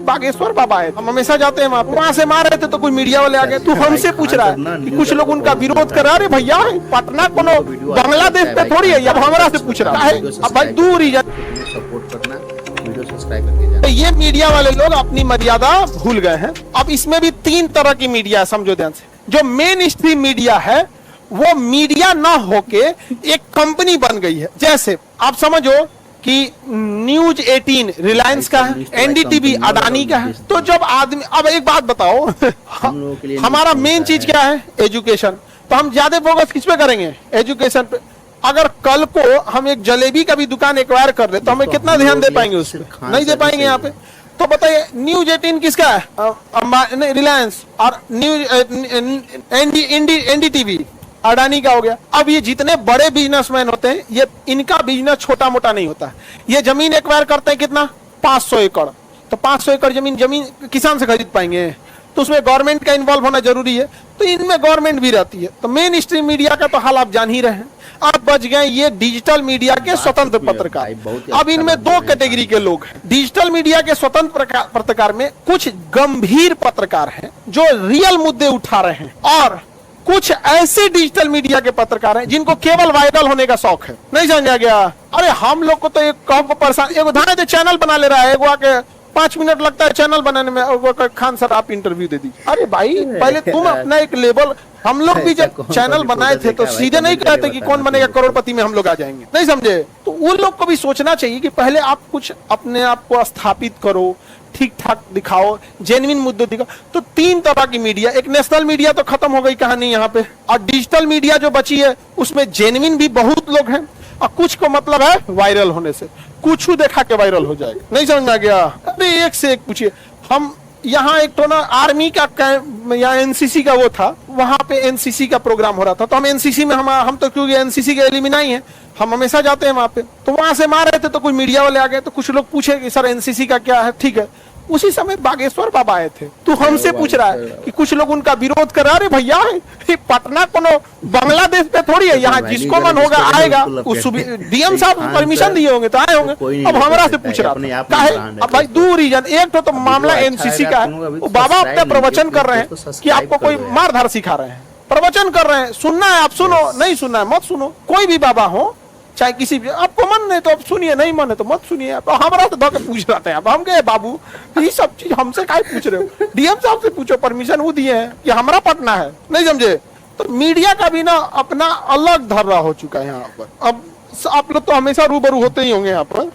बागेश्वर बाबा है, हम हमेशा जाते हैं वहाँ से मार रहे थे तो कोई मीडिया वाले आ गए। तू हमसे पूछ रहा है कि कुछ लोग उनका विरोध कर रहे, अरे भैया पटना कोनो बांग्लादेश पे थोड़ी है, अब हमारा से पूछ रहा है। अब भाई दूर ही सपोर्ट करना, वीडियो सब्सक्राइब करके जाना। ये मीडिया वाले लोग अपनी मर्यादा भूल गए हैं। अब इसमें भी 3 तरह की मीडिया है, समझो ध्यान से। जो मेन स्ट्रीम मीडिया है वो मीडिया ना होके एक कंपनी बन गई है। जैसे आप समझो कि न्यूज 18 रिलायंस का है, एनडीटीवी अडानी का है। तो जब आदमी, अब एक बात बताओ, हमारा मेन चीज क्या है? एजुकेशन। तो हम ज्यादा फोकस किस पे करेंगे? एजुकेशन पे। अगर कल को हम एक जलेबी का भी दुकान एक्वायर कर ले तो हमें कितना ध्यान दे पाएंगे उस पर? नहीं दे पाएंगे यहाँ पे। तो बताइए न्यूज 18 किसका है? रिलायंस। और न्यूज एनडीटीवी अडानी का हो गया। अब ये जितने बड़े बिजनेसमैन होते हैं, ये इनका बिजनेस छोटा मोटा नहीं होता। ये जमीन एक्वायर करते हैं कितना? 500 एकड़। तो 500 एकड़ जमीन किसान से खरीद पाएंगे? तो उसमें गवर्नमेंट का इन्वॉल्व होना जरूरी है। तो इनमें गवर्नमेंट भी रहती है। तो मेन स्ट्रीम मीडिया का तो हाल आप जान ही रहे हैं। अब बच गए ये डिजिटल मीडिया के स्वतंत्र पत्रकार। अब इनमें 2 कैटेगरी के लोग हैं। डिजिटल मीडिया के स्वतंत्र पत्रकार में कुछ गंभीर पत्रकार हैं जो रियल मुद्दे उठा रहे हैं, और कुछ ऐसे डिजिटल मीडिया के पत्रकार हैं जिनको केवल वायरल होने का शौक है। नहीं समझा गया? अरे हम लोग को तो एक कब परेशान, एक उदाहरण चैनल बना ले रहा है, एक आके 5 मिनट लगता है चैनल बनाने में, और खान सर आप इंटरव्यू दे दीजिए। अरे भाई पहले तुम अपना एक लेवल, हम लोग भी जब चैनल बनाए थे तो सीधे नहीं कहते कि कौन बनेगा करोड़पति में हम लोग आ जाएंगे। नहीं समझे? तो उन लोग को भी सोचना चाहिए कि पहले आप कुछ अपने आप को स्थापित करो, ठीक ठाक दिखाओ, जेन्युइन मुद्दे दिखाओ। तो 3 तरह की मीडिया। एक नेशनल मीडिया तो खत्म हो गई कहानी यहाँ पे, और डिजिटल मीडिया जो बची है उसमें जेन्युइन भी बहुत लोग हैं, और कुछ को मतलब है वायरल होने से, कुछ देखा के वायरल हो जाएगा। नहीं समझ में आ गया? अरे एक से एक पूछिए। हम यहाँ एक तो ना आर्मी का या एनसीसी का वो था, वहां पे एनसीसी का प्रोग्राम हो रहा था। तो हम एनसीसी में हम तो क्योंकि एनसीसी के एलिमिनाई है, हम हमेशा जाते हैं वहां पे। तो वहां से मार रहे थे तो कोई मीडिया वाले आ गए। तो कुछ लोग पूछे कि सर एनसीसी का क्या है? ठीक है। उसी समय बागेश्वर बाबा आए थे। तू हमसे पूछ रहा है कि कुछ लोग उनका विरोध कर रहे, अरे भैया पटना कोनो बांग्लादेश पे थोड़ी है, यहाँ जिसको मन होगा आएगा। उस डीएम साहब परमिशन दिए होंगे तो आए होंगे। अब हमारा से पूछ रहा है। अब भाई दो रीजन, एक तो मामला एनसीसी का है, बाबा अपने प्रवचन कर रहे हैं कि आपको कोई मारधार सिखा रहे हैं, प्रवचन कर रहे हैं, सुनना है आप सुनो, नहीं सुनना है मत सुनो। कोई भी बाबा हो, चाहे किसी भी, आपको मन नहीं तो आप सुनिए, नहीं मन है तो मत सुनिए। तो हमारा तो धोखे पूछ रहा था। अब हम गए बाबू ये सब चीज हमसे काहे पूछ रहे हो? डीएम साहब से पूछो, परमिशन वो दिए हैं कि हमारा पटना है। नहीं समझे? तो मीडिया का भी ना अपना अलग धर्रा हो चुका है यहाँ पर। अब आप लोग तो हमेशा रूबरू होते ही होंगे यहाँ पर।